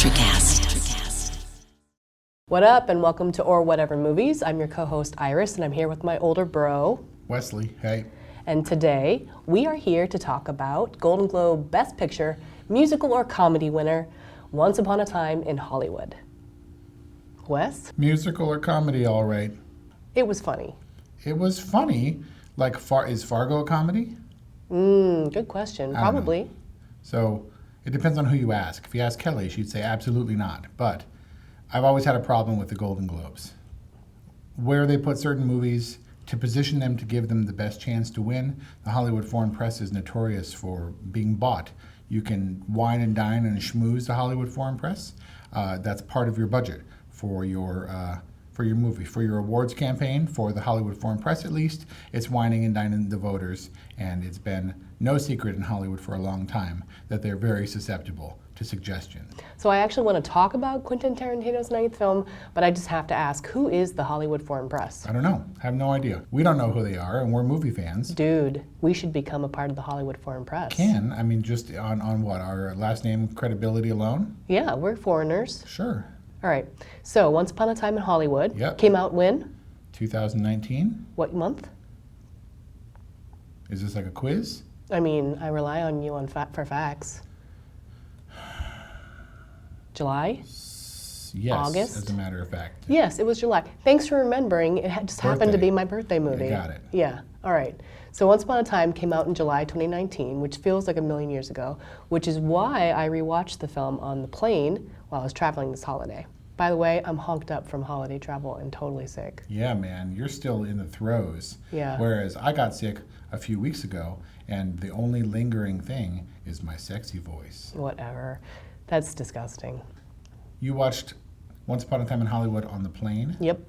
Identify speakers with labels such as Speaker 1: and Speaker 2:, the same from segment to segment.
Speaker 1: Electrocast.
Speaker 2: What up, and welcome to Or Whatever Movies. I'm your co-host Iris, and I'm here with my older bro,
Speaker 3: Wesley. Hey.
Speaker 2: And today, we are here to talk about Golden Globe Best Picture, Musical or Comedy winner, Once Upon a Time in Hollywood. Wes?
Speaker 3: Musical or comedy, all right.
Speaker 2: It was funny.
Speaker 3: It was funny. Like, is Fargo a comedy?
Speaker 2: Good question. Probably.
Speaker 3: So, it depends on who you ask. If you ask Kelly, she'd say absolutely not. But I've always had a problem with the Golden Globes. Where they put certain movies to position them to give them the best chance to win, the Hollywood Foreign Press is notorious for being bought. You can wine and dine and schmooze the Hollywood Foreign Press. That's part of your budget for your movie, for your awards campaign, for the Hollywood Foreign Press at least. It's wining and dining the voters, and it's been no secret in Hollywood for a long time that they're very susceptible to suggestion.
Speaker 2: So I actually want to talk about Quentin Tarantino's ninth film, but I just have to ask, who is the Hollywood Foreign Press?
Speaker 3: I don't know. I have no idea. We don't know who they are, and we're movie fans.
Speaker 2: Dude, we should become a part of the Hollywood Foreign Press.
Speaker 3: I mean, just on what, our last name credibility alone?
Speaker 2: Yeah, we're foreigners.
Speaker 3: Sure.
Speaker 2: All right. So, Once Upon a Time in Hollywood.
Speaker 3: Yep.
Speaker 2: Came out when?
Speaker 3: 2019.
Speaker 2: What month?
Speaker 3: Is this like a quiz?
Speaker 2: I mean, I rely on you for facts. July?
Speaker 3: Yes,
Speaker 2: August?
Speaker 3: as a matter of fact.
Speaker 2: Yes, it was July. Thanks for remembering. It just happened to be my birthday movie.
Speaker 3: I got it.
Speaker 2: Yeah. All right. So Once Upon a Time came out in July 2019, which feels like a million years ago, which is why I rewatched the film on the plane while I was traveling this holiday. By the way, I'm honked up from holiday travel and totally sick.
Speaker 3: Yeah, man, you're still in the throes.
Speaker 2: Yeah.
Speaker 3: Whereas I got sick a few weeks ago, and the only lingering thing is my sexy voice.
Speaker 2: Whatever. That's disgusting.
Speaker 3: You watched Once Upon a Time in Hollywood on the plane?
Speaker 2: Yep.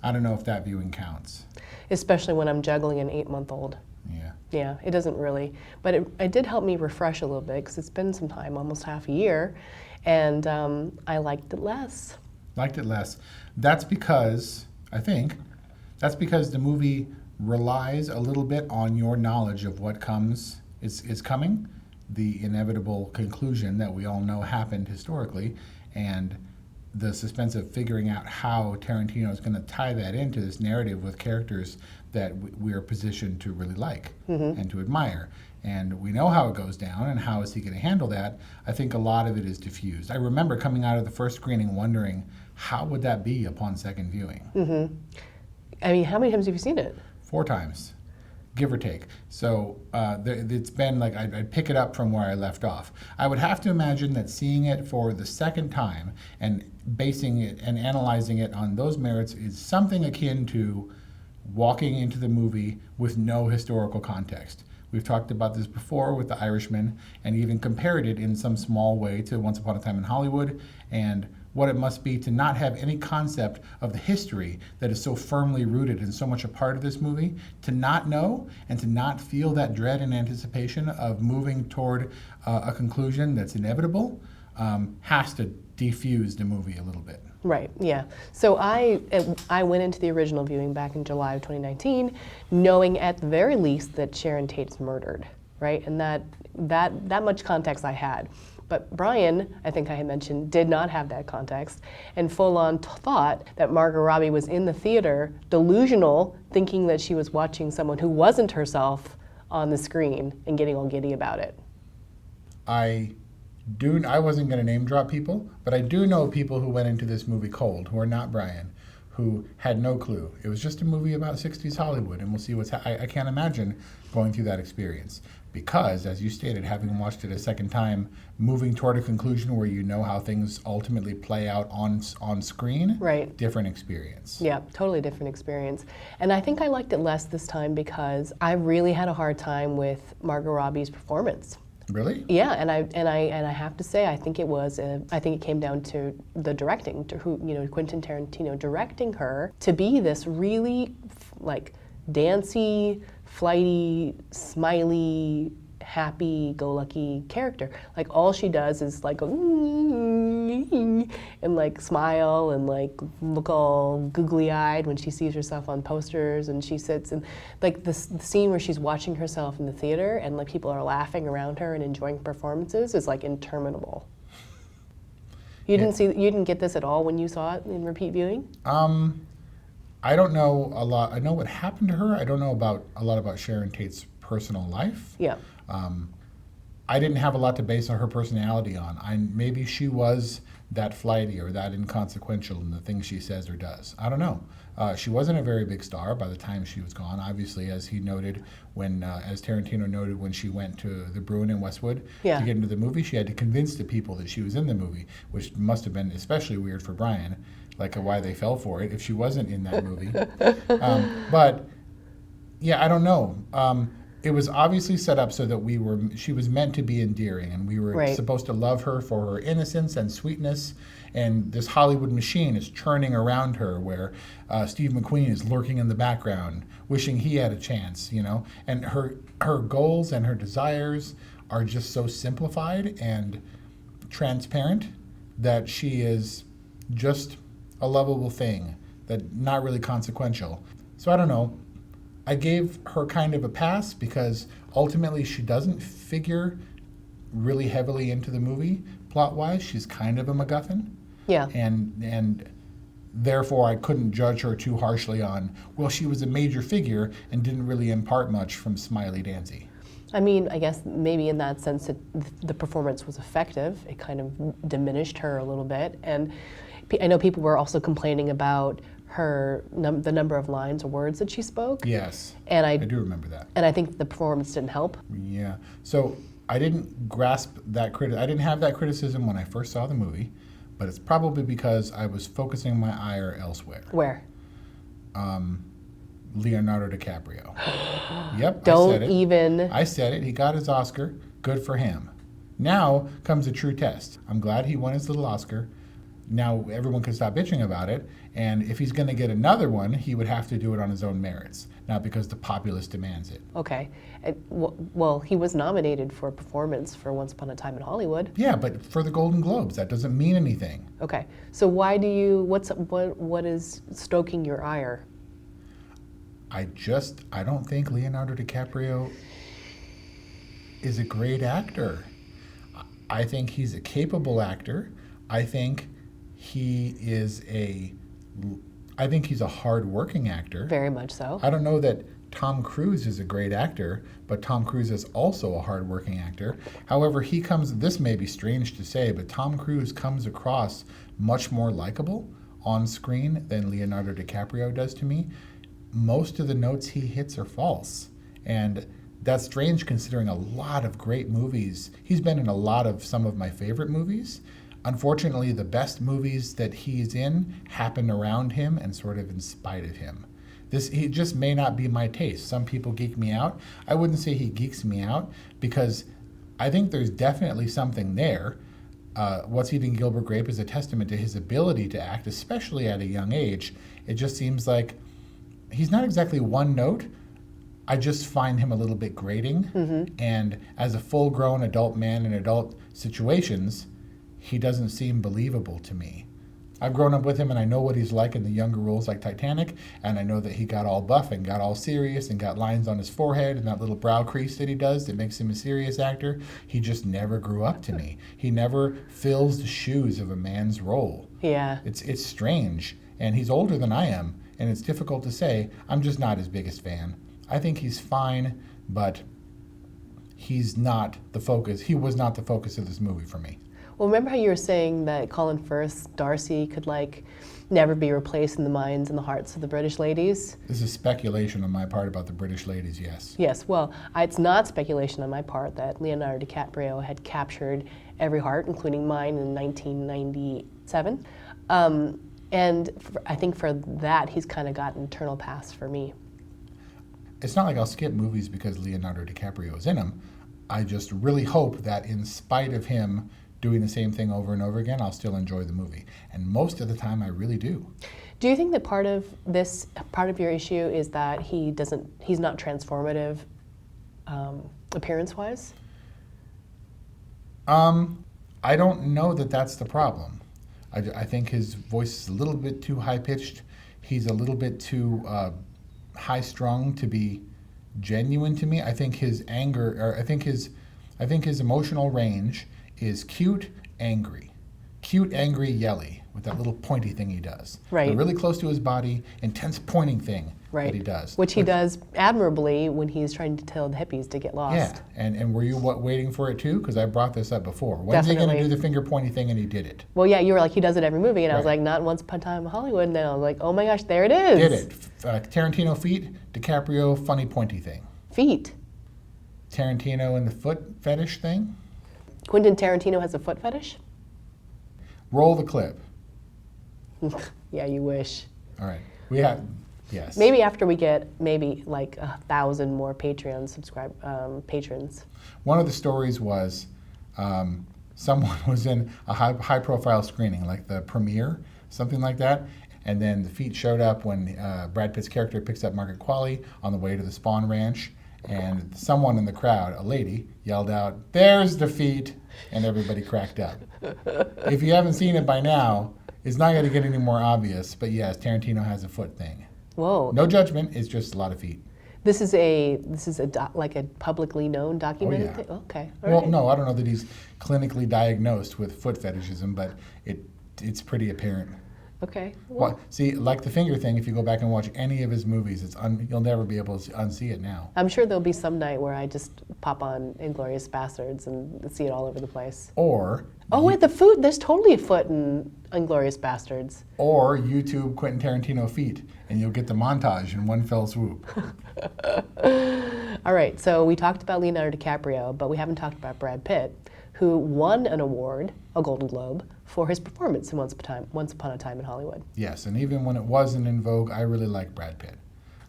Speaker 3: I don't know if that viewing counts.
Speaker 2: Especially when I'm juggling an 8-month-old.
Speaker 3: Yeah.
Speaker 2: Yeah, it doesn't really. But it did help me refresh a little bit because it's been some time, almost half a year, and I liked it less.
Speaker 3: Liked it less. That's because the movie relies a little bit on your knowledge of what is coming, the inevitable conclusion that we all know happened historically, and the suspense of figuring out how Tarantino is going to tie that into this narrative with characters that we are positioned to really like and to admire. And we know how it goes down, and how is he going to handle that? I think a lot of it is diffused. I remember coming out of the first screening wondering, how would that be upon second viewing?
Speaker 2: I mean, how many times have you seen it?
Speaker 3: 4 times, give or take. So it's been like I'd pick it up from where I left off. I would have to imagine that seeing it for the second time and basing it and analyzing it on those merits is something akin to walking into the movie with no historical context. We've talked about this before with The Irishman, and even compared it in some small way to Once Upon a Time in Hollywood, and what it must be to not have any concept of the history that is so firmly rooted and so much a part of this movie, to not know and to not feel that dread and anticipation of moving toward a conclusion that's inevitable, has to defuse the movie a little bit.
Speaker 2: Right, yeah. So I went into the original viewing back in July of 2019, knowing at the very least that Sharon Tate's murdered, right? And that much context I had. But Brian, I think I had mentioned, did not have that context, and full-on thought that Margot Robbie was in the theater, delusional, thinking that she was watching someone who wasn't herself on the screen and getting all giddy about it.
Speaker 3: I wasn't going to name drop people, but I do know people who went into this movie cold, who are not Brian, who had no clue. It was just a movie about 60s Hollywood, and we'll see I can't imagine going through that experience. Because, as you stated, having watched it a second time, moving toward a conclusion where you know how things ultimately play out on screen,
Speaker 2: right.
Speaker 3: Different experience.
Speaker 2: Yeah, totally different experience. And I think I liked it less this time because I really had a hard time with Margot Robbie's performance.
Speaker 3: Really?
Speaker 2: Yeah, and I have to say, I think it came down to the directing, to Quentin Tarantino directing her to be this really like dancey, flighty, smiley, happy-go-lucky character. Like all she does is like and like smile and like look all googly-eyed when she sees herself on posters, and she sits and like the scene where she's watching herself in the theater and like people are laughing around her and enjoying performances is like interminable. You didn't get this at all when you saw it in repeat viewing?
Speaker 3: I don't know a lot. I know what happened to her. I don't know a lot about Sharon Tate's personal life.
Speaker 2: Yeah.
Speaker 3: I didn't have a lot to base her personality on. Maybe she was that flighty or that inconsequential in the things she says or does. I don't know. She wasn't a very big star by the time she was gone. Obviously, as he noted, as Tarantino noted, when she went to the Bruin in Westwood to get into the movie, she had to convince the people that she was in the movie, which must have been especially weird for Brian, like why they fell for it if she wasn't in that movie. But yeah, I don't know. It was obviously set up so that she was meant to be endearing, and we were supposed to love her for her innocence and sweetness, and this Hollywood machine is churning around her where Steve McQueen is lurking in the background, wishing he had a chance, and her goals and her desires are just so simplified and transparent that she is just a lovable thing, that not really consequential. So I don't know. I gave her kind of a pass because ultimately she doesn't figure really heavily into the movie plot-wise. She's kind of a MacGuffin.
Speaker 2: Yeah.
Speaker 3: And therefore I couldn't judge her too harshly on, well, she was a major figure and didn't really impart much from Smiley Dancy.
Speaker 2: I mean, I guess maybe in that sense the performance was effective. It kind of diminished her a little bit. And I know people were also complaining about the number of lines or words that she spoke.
Speaker 3: Yes,
Speaker 2: and I
Speaker 3: do remember that.
Speaker 2: And I think the performance didn't help.
Speaker 3: Yeah, so I didn't grasp that I didn't have that criticism when I first saw the movie, but it's probably because I was focusing my ire elsewhere.
Speaker 2: Where?
Speaker 3: Leonardo DiCaprio. Yep,
Speaker 2: Don't even.
Speaker 3: I said it. He got his Oscar. Good for him. Now comes a true test. I'm glad he won his little Oscar. Now everyone can stop bitching about it, and if he's going to get another one, he would have to do it on his own merits, not because the populace demands it.
Speaker 2: Okay. Well, he was nominated for a performance for Once Upon a Time in Hollywood.
Speaker 3: Yeah, but for the Golden Globes, that doesn't mean anything.
Speaker 2: Okay. So why do you, what is stoking your ire?
Speaker 3: I don't think Leonardo DiCaprio is a great actor. I think he's a capable actor. I think he's a hard-working actor.
Speaker 2: Very much so.
Speaker 3: I don't know that Tom Cruise is a great actor, but Tom Cruise is also a hard-working actor. However, this may be strange to say, but Tom Cruise comes across much more likable on screen than Leonardo DiCaprio does to me. Most of the notes he hits are false, and that's strange considering a lot of great movies. He's been in a lot of some of my favorite movies. Unfortunately, the best movies that he's in happen around him and sort of in spite of him. He just may not be my taste. Some people geek me out. I wouldn't say he geeks me out because I think there's definitely something there. What's Eating Gilbert Grape is a testament to his ability to act, especially at a young age. It just seems like he's not exactly one note. I just find him a little bit grating. Mm-hmm. And as a full-grown adult man in adult situations, he doesn't seem believable to me. I've grown up with him and I know what he's like in the younger roles like Titanic, and I know that he got all buff and got all serious and got lines on his forehead and that little brow crease that he does that makes him a serious actor. He just never grew up to me. He never fills the shoes of a man's role.
Speaker 2: Yeah.
Speaker 3: It's strange, and he's older than I am, and it's difficult to say. I'm just not his biggest fan. I think he's fine, but he's not the focus. He was not the focus of this movie for me.
Speaker 2: Well, remember how you were saying that Colin Firth's Darcy could never be replaced in the minds and the hearts of the British ladies?
Speaker 3: This is speculation on my part about the British ladies, yes.
Speaker 2: Yes, well, it's not speculation on my part that Leonardo DiCaprio had captured every heart, including mine in 1997. I think for that, he's kind of got an eternal pass for me.
Speaker 3: It's not like I'll skip movies because Leonardo DiCaprio is in them. I just really hope that in spite of him doing the same thing over and over again, I'll still enjoy the movie. And most of the time, I really do.
Speaker 2: Do you think that part of your issue is that he's not transformative appearance-wise?
Speaker 3: I don't know that that's the problem. I think his voice is a little bit too high-pitched. He's a little bit too high-strung to be genuine to me. I think his emotional range is cute, angry. cute, angry Yelly with that little pointy thing he does.
Speaker 2: Right.
Speaker 3: But really close to his body, intense pointing thing that he does.
Speaker 2: Which he does admirably when he's trying to tell the hippies to get lost.
Speaker 3: Yeah, and were you waiting for it too? Because I brought this up before. When's he going to do the finger pointy thing? And he did it.
Speaker 2: Well, yeah, you were like, he does it every movie. And I was like, not Once Upon a Time in Hollywood. And then I was like, oh my gosh, there it is.
Speaker 3: Did it. Tarantino feet, DiCaprio funny pointy thing.
Speaker 2: Feet.
Speaker 3: Tarantino and the foot fetish thing.
Speaker 2: Quentin Tarantino has a foot fetish?
Speaker 3: Roll the clip.
Speaker 2: Yeah, you wish.
Speaker 3: All right. We have, yes.
Speaker 2: Maybe after we get maybe like 1,000 more Patreon patrons.
Speaker 3: One of the stories was someone was in a high-profile screening, like the premiere, something like that, and then the feet showed up when Brad Pitt's character picks up Margaret Qualley on the way to the Spawn Ranch, and someone in the crowd, a lady, yelled out, "There's the feet," and everybody cracked up. If you haven't seen it by now, it's not going to get any more obvious, but yes, Tarantino has a foot thing.
Speaker 2: Whoa.
Speaker 3: No judgment, it's just a lot of feet.
Speaker 2: This is like a publicly known documented thing? Okay. All
Speaker 3: Well,
Speaker 2: right.
Speaker 3: no, I don't know that he's clinically diagnosed with foot fetishism, but it's pretty apparent.
Speaker 2: Okay.
Speaker 3: Well, see, like the finger thing, if you go back and watch any of his movies, you'll never be able to unsee it now.
Speaker 2: I'm sure there'll be some night where I just pop on Inglourious Bastards and see it all over the place.
Speaker 3: Or
Speaker 2: Wait, the foot, there's totally a foot in Inglourious Bastards.
Speaker 3: Or YouTube Quentin Tarantino feet, and you'll get the montage in one fell swoop.
Speaker 2: All right, so we talked about Leonardo DiCaprio, but we haven't talked about Brad Pitt, who won an award, a Golden Globe, for his performance in Once Upon a Time in Hollywood.
Speaker 3: Yes, and even when it wasn't in vogue, I really liked Brad Pitt.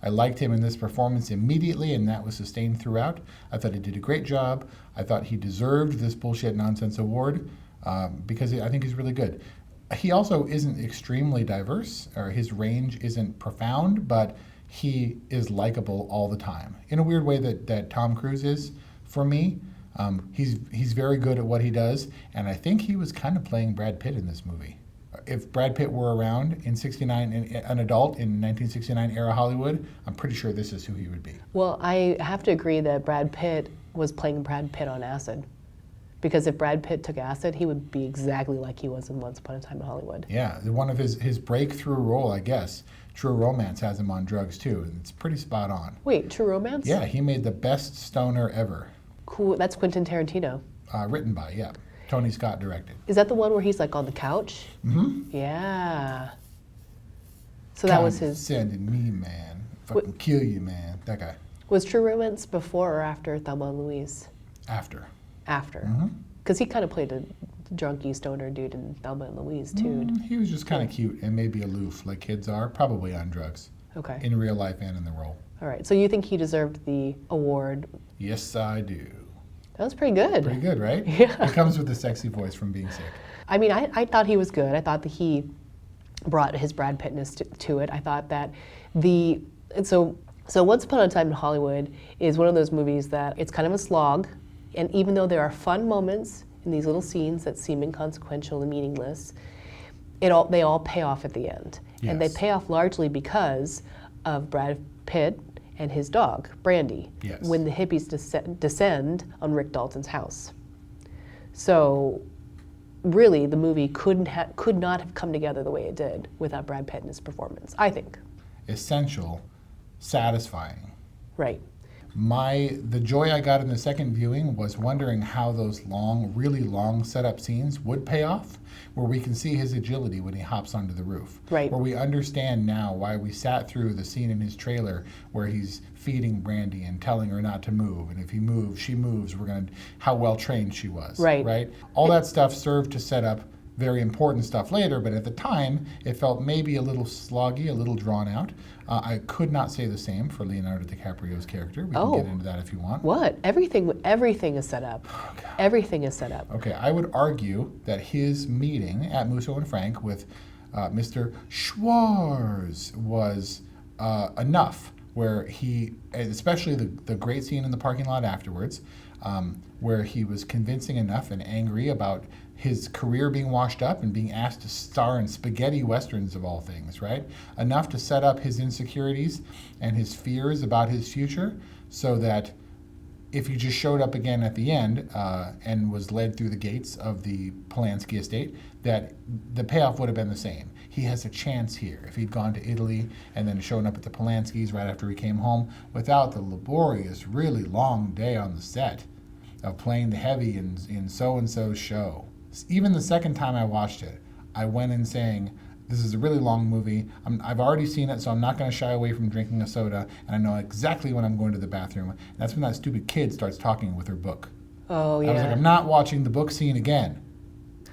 Speaker 3: I liked him in this performance immediately, and that was sustained throughout. I thought he did a great job. I thought he deserved this bullshit nonsense award because I think he's really good. He also isn't extremely diverse, or his range isn't profound, but he is likable all the time in a weird way that Tom Cruise is for me. He's very good at what he does, and I think he was kind of playing Brad Pitt in this movie. If Brad Pitt were around in '69, an adult in 1969 era Hollywood, I'm pretty sure this is who he would be.
Speaker 2: Well, I have to agree that Brad Pitt was playing Brad Pitt on acid. Because if Brad Pitt took acid, he would be exactly like he was in Once Upon a Time in Hollywood.
Speaker 3: Yeah, one of his breakthrough role, I guess, True Romance, has him on drugs too, and it's pretty spot on.
Speaker 2: Wait, True Romance?
Speaker 3: Yeah, he made the best stoner ever.
Speaker 2: Cool, that's Quentin Tarantino.
Speaker 3: Written by, yeah. Tony Scott directed.
Speaker 2: Is that the one where he's like on the couch?
Speaker 3: Mm-hmm.
Speaker 2: Yeah. So that was his...
Speaker 3: Sending me, man. Fucking kill you, man. That guy.
Speaker 2: Was True Romance before or after Thelma and Louise?
Speaker 3: After.
Speaker 2: After.
Speaker 3: Mm-hmm.
Speaker 2: Because he kind of played a drunky stoner dude in Thelma and Louise too.
Speaker 3: He was just kind of cute and maybe aloof, like kids are, probably on drugs.
Speaker 2: Okay.
Speaker 3: In real life and in the role.
Speaker 2: All right. So you think he deserved the award?
Speaker 3: Yes, I do.
Speaker 2: That was pretty good.
Speaker 3: Pretty good, right?
Speaker 2: Yeah.
Speaker 3: It comes with the sexy voice from being sick.
Speaker 2: I mean, I thought he was good. I thought that he brought his Brad Pittness to it. I thought that so Once Upon a Time in Hollywood is one of those movies that it's kind of a slog, and even though there are fun moments in these little scenes that seem inconsequential and meaningless, they all pay off at the end.
Speaker 3: Yes.
Speaker 2: And they pay off largely because of Brad Pitt and his dog, Brandy,
Speaker 3: yes.
Speaker 2: when the hippies descend on Rick Dalton's house. So really, the movie could not have come together the way it did without Brad Pitt and his performance, I think.
Speaker 3: Essential, satisfying.
Speaker 2: Right.
Speaker 3: The joy I got in the second viewing was wondering how those really long setup scenes would pay off, where we can see his agility when he hops onto the roof.
Speaker 2: Right.
Speaker 3: Where we understand now why we sat through the scene in his trailer where he's feeding Brandy and telling her not to move, and if he moves, she moves. How well trained she was.
Speaker 2: Right.
Speaker 3: Right. All that stuff served to set up very important stuff later, but at the time, it felt maybe a little sloggy, a little drawn out. I could not say the same for Leonardo DiCaprio's character. We can get into that if you want.
Speaker 2: What? Everything is set up.
Speaker 3: Oh,
Speaker 2: Everything is set up.
Speaker 3: Okay, I would argue that his meeting at Musso and Frank with Mr. Schwarz was enough, where he, especially the great scene in the parking lot afterwards, where he was convincing enough and angry about his career being washed up and being asked to star in spaghetti westerns of all things, right? Enough to set up his insecurities and his fears about his future so that if he just showed up again at the end and was led through the gates of the Polanski estate, that the payoff would have been the same. He has a chance here. If he'd gone to Italy and then shown up at the Polanskis right after he came home, without the laborious, really long day on the set of playing the heavy in so-and-so's show. Even the second time I watched it, I went in saying, this is a really long movie. I've already seen it, so I'm not going to shy away from drinking a soda, and I know exactly when I'm going to the bathroom. And that's when that stupid kid starts talking with her book.
Speaker 2: Oh, yeah.
Speaker 3: I was like, I'm not watching the book scene again.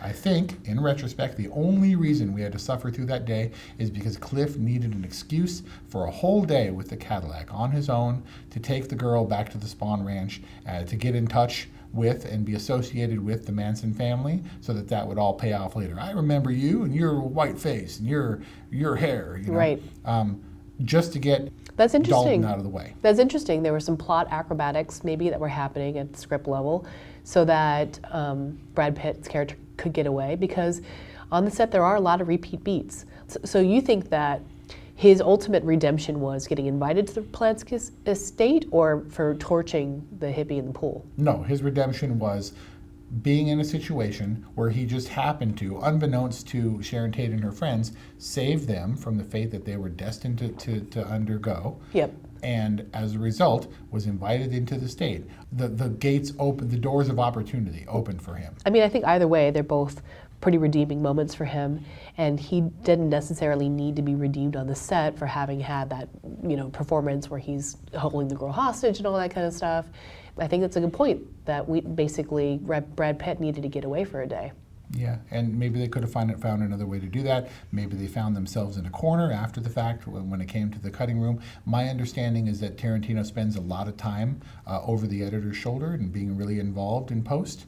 Speaker 3: I think, in retrospect, the only reason we had to suffer through that day is because Cliff needed an excuse for a whole day with the Cadillac on his own to take the girl back to the Spawn Ranch, to get in touch with and be associated with the Manson family, so that would all pay off later. I remember you and your white face and your hair, you know?
Speaker 2: Right.
Speaker 3: Just to get
Speaker 2: That's interesting.
Speaker 3: Dalton out of the way.
Speaker 2: That's interesting. There were some plot acrobatics maybe that were happening at the script level so that Brad Pitt's character could get away, because on the set there are a lot of repeat beats. So you think that his ultimate redemption was getting invited to the Polanski estate, or for torching the hippie in the pool?
Speaker 3: No, his redemption was being in a situation where he just happened to, unbeknownst to Sharon Tate and her friends, save them from the fate that they were destined to undergo.
Speaker 2: Yep.
Speaker 3: And as a result, was invited into the state. The gates opened, the doors of opportunity opened for him.
Speaker 2: I mean, I think either way, they're both pretty redeeming moments for him, and he didn't necessarily need to be redeemed on the set for having had that, performance where he's holding the girl hostage and all that kind of stuff. I think that's a good point, that we basically, Brad Pitt needed to get away for a day.
Speaker 3: Yeah, and maybe they could have found another way to do that. Maybe they found themselves in a corner after the fact when it came to the cutting room. My understanding is that Tarantino spends a lot of time over the editor's shoulder and being really involved in post.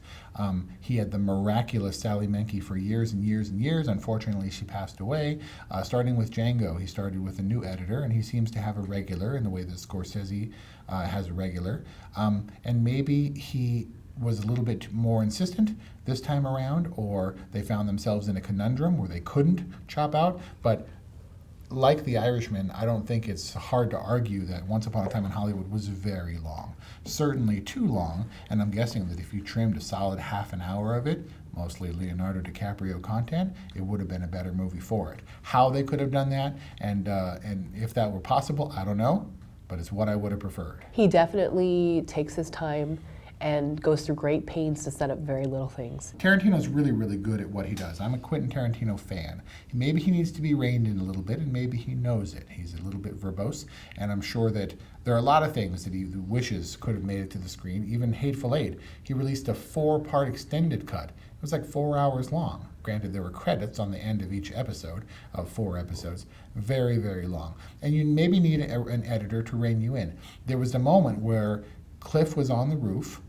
Speaker 3: He had the miraculous Sally Menke for years and years and years. Unfortunately, she passed away. Starting with Django, he started with a new editor, and he seems to have a regular in the way that Scorsese has a regular. And maybe he was a little bit more insistent this time around, or they found themselves in a conundrum where they couldn't chop out. But like The Irishman, I don't think it's hard to argue that Once Upon a Time in Hollywood was very long. Certainly too long, and I'm guessing that if you trimmed a solid half an hour of it, mostly Leonardo DiCaprio content, it would have been a better movie for it. How they could have done that, and if that were possible, I don't know, but it's what I would have preferred.
Speaker 2: He definitely takes his time and goes through great pains to set up very little things.
Speaker 3: Tarantino's really, really good at what he does. I'm a Quentin Tarantino fan. Maybe he needs to be reined in a little bit, and maybe he knows it. He's a little bit verbose, and I'm sure that there are a lot of things that he wishes could have made it to the screen. Even Hateful Eight, he released a 4-part extended cut. It was like 4 hours long. Granted, there were credits on the end of each episode, of 4 episodes. Very, very long. And you maybe need an editor to rein you in. There was a moment where Cliff was on the roof,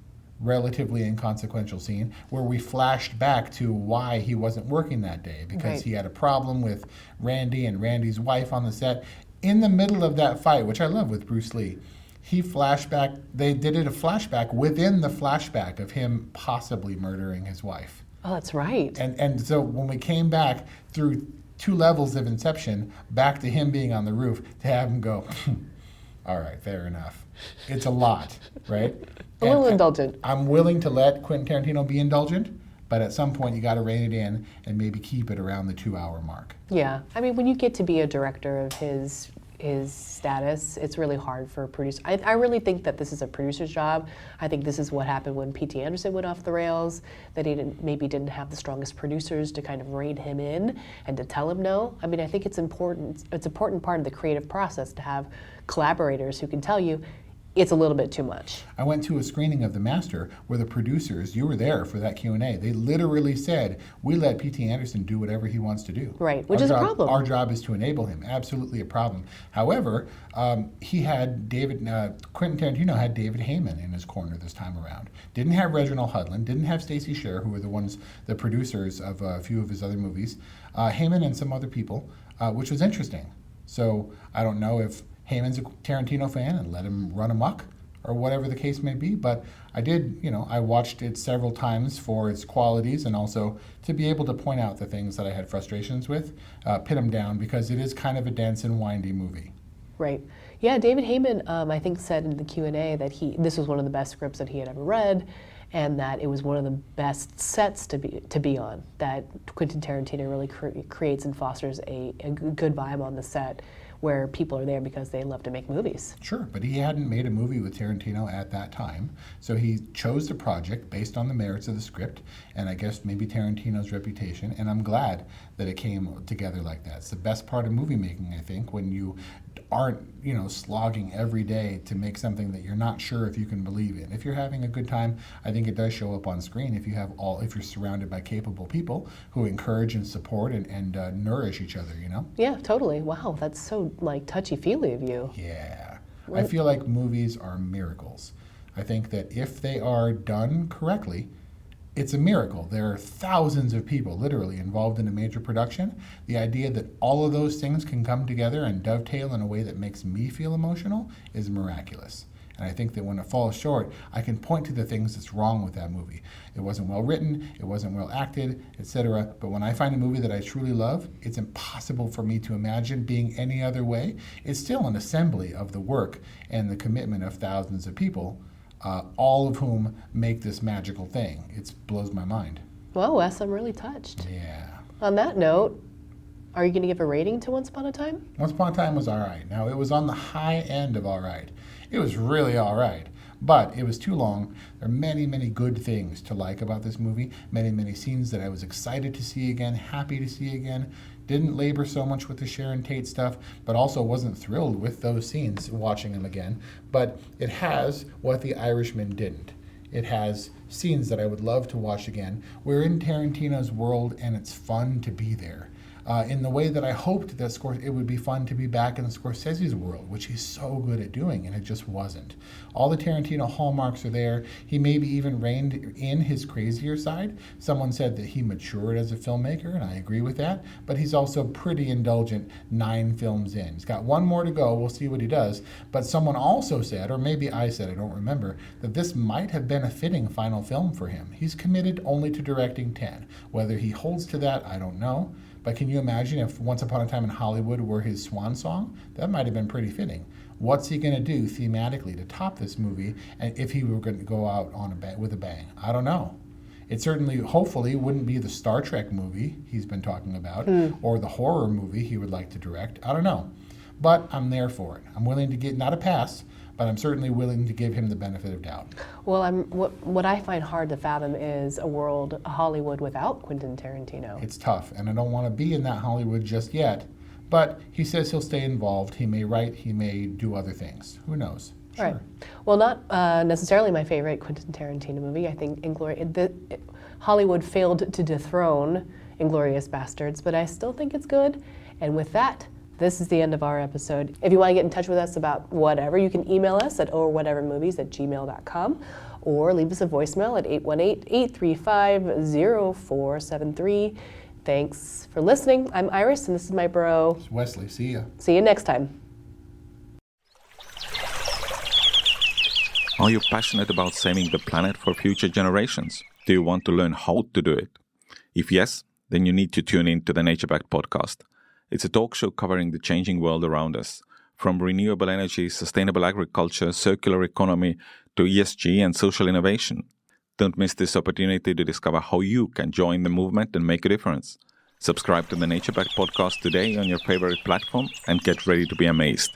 Speaker 3: relatively inconsequential scene, where we flashed back to why he wasn't working that day, because
Speaker 2: Right.
Speaker 3: he had a problem with Randy and Randy's wife on the set. In the middle of that fight, which I love with Bruce Lee, he flashback, they did it a flashback within the flashback of him possibly murdering his wife.
Speaker 2: Oh, that's right.
Speaker 3: And so when we came back through 2 levels of Inception, back to him being on the roof, to have him go, all right, fair enough. It's a lot, right?
Speaker 2: A little
Speaker 3: And
Speaker 2: indulgent.
Speaker 3: I'm willing to let Quentin Tarantino be indulgent, but at some point you got to rein it in and maybe keep it around the 2-hour mark.
Speaker 2: Yeah, I mean, when you get to be a director of his status, it's really hard for a producer. I really think that this is a producer's job. I think this is what happened when P.T. Anderson went off the rails, that he maybe didn't have the strongest producers to kind of rein him in and to tell him no. I mean, I think it's important. It's an important part of the creative process to have collaborators who can tell you, it's a little bit too much.
Speaker 3: I went to a screening of The Master where the producers, you were there for that Q&A, they literally said, we let P.T. Anderson do whatever he wants to do.
Speaker 2: Right, which is a problem.
Speaker 3: Our job is to enable him. Absolutely a problem. However, he had Quentin Tarantino had David Heyman in his corner this time around. Didn't have Reginald Hudlin, didn't have Stacey Sher, who were the producers of a few of his other movies. Heyman and some other people, which was interesting. So I don't know if Heyman's a Tarantino fan and let him run amok, or whatever the case may be. But I watched it several times for its qualities, and also to be able to point out the things that I had frustrations with, pin them down, because it is kind of a dense and windy movie.
Speaker 2: Right. Yeah, David Heyman, I think, said in the Q&A that this was one of the best scripts that he had ever read, and that it was one of the best sets to be on. That Quentin Tarantino really creates and fosters a good vibe on the set, where people are there because they love to make movies.
Speaker 3: Sure, but he hadn't made a movie with Tarantino at that time, so he chose the project based on the merits of the script, and I guess maybe Tarantino's reputation, and I'm glad that it came together like that. It's the best part of movie making, I think, when you aren't, slogging every day to make something that you're not sure if you can believe in. If you're having a good time, I think it does show up on screen if you're surrounded by capable people who encourage and support and nourish each other,
Speaker 2: Yeah, totally. Wow, that's so touchy-feely of you.
Speaker 3: Yeah. I feel like movies are miracles. I think that if they are done correctly, it's a miracle. There are thousands of people literally involved in a major production. The idea that all of those things can come together and dovetail in a way that makes me feel emotional is miraculous. And I think that when it falls short, I can point to the things that's wrong with that movie. It wasn't well written, it wasn't well acted, etc. But when I find a movie that I truly love, it's impossible for me to imagine being any other way. It's still an assembly of the work and the commitment of thousands of people, all of whom make this magical thing. It blows my mind.
Speaker 2: Well, Wes, I'm really touched.
Speaker 3: Yeah.
Speaker 2: On that note, are you going to give a rating to Once Upon a Time?
Speaker 3: Once Upon a Time was all right. Now, it was on the high end of all right. It was really all right, but it was too long. There are many, many good things to like about this movie, many, many scenes that I was excited to see again, happy to see again. Didn't labor so much with the Sharon Tate stuff, but also wasn't thrilled with those scenes, watching them again. But it has what The Irishman didn't. It has scenes that I would love to watch again. We're in Tarantino's world, and it's fun to be there. In the way that I hoped that it would be fun to be back in Scorsese's world, which he's so good at doing, and it just wasn't. All the Tarantino hallmarks are there. He maybe even reined in his crazier side. Someone said that he matured as a filmmaker, and I agree with that, but he's also pretty indulgent 9 films in. He's got 1 more to go. We'll see what he does. But someone also said, or maybe I said, I don't remember, that this might have been a fitting final film for him. He's committed only to directing 10. Whether he holds to that, I don't know. But can you imagine if Once Upon a Time in Hollywood were his swan song? That might have been pretty fitting. What's he going to do thematically to top this movie, and if he were going to go out with a bang? I don't know. It certainly, hopefully, wouldn't be the Star Trek movie he's been talking about, or the horror movie he would like to direct. I don't know. But I'm there for it. I'm willing to get, not a pass, but I'm certainly willing to give him the benefit of doubt.
Speaker 2: Well, what I find hard to fathom is a Hollywood without Quentin Tarantino.
Speaker 3: It's tough, and I don't want to be in that Hollywood just yet. But he says he'll stay involved. He may write, he may do other things. Who knows? Sure.
Speaker 2: Right. Well, not necessarily my favorite Quentin Tarantino movie. I think Hollywood failed to dethrone Inglourious Bastards, but I still think it's good. And with that, this is the end of our episode. If you want to get in touch with us about whatever, you can email us at orwhatevermovies@gmail.com or leave us a voicemail at 818-835-0473. Thanks for listening. I'm Iris, and this is my bro.
Speaker 3: It's Wesley. See ya.
Speaker 2: See you next time.
Speaker 1: Are you passionate about saving the planet for future generations? Do you want to learn how to do it? If yes, then you need to tune in to the Nature Backed podcast. It's a talk show covering the changing world around us, from renewable energy, sustainable agriculture, circular economy, to ESG and social innovation. Don't miss this opportunity to discover how you can join the movement and make a difference. Subscribe to the Nature Backed podcast today on your favorite platform and get ready to be amazed.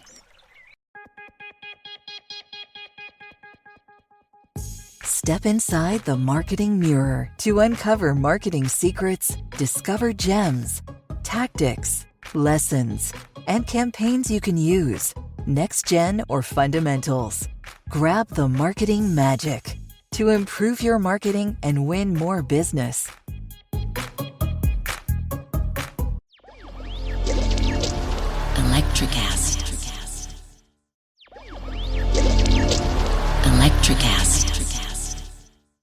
Speaker 4: Step inside the marketing mirror to uncover marketing secrets, discover gems, tactics, lessons, and campaigns you can use, next gen or fundamentals. Grab the marketing magic to improve your marketing and win more business.
Speaker 5: Electricast.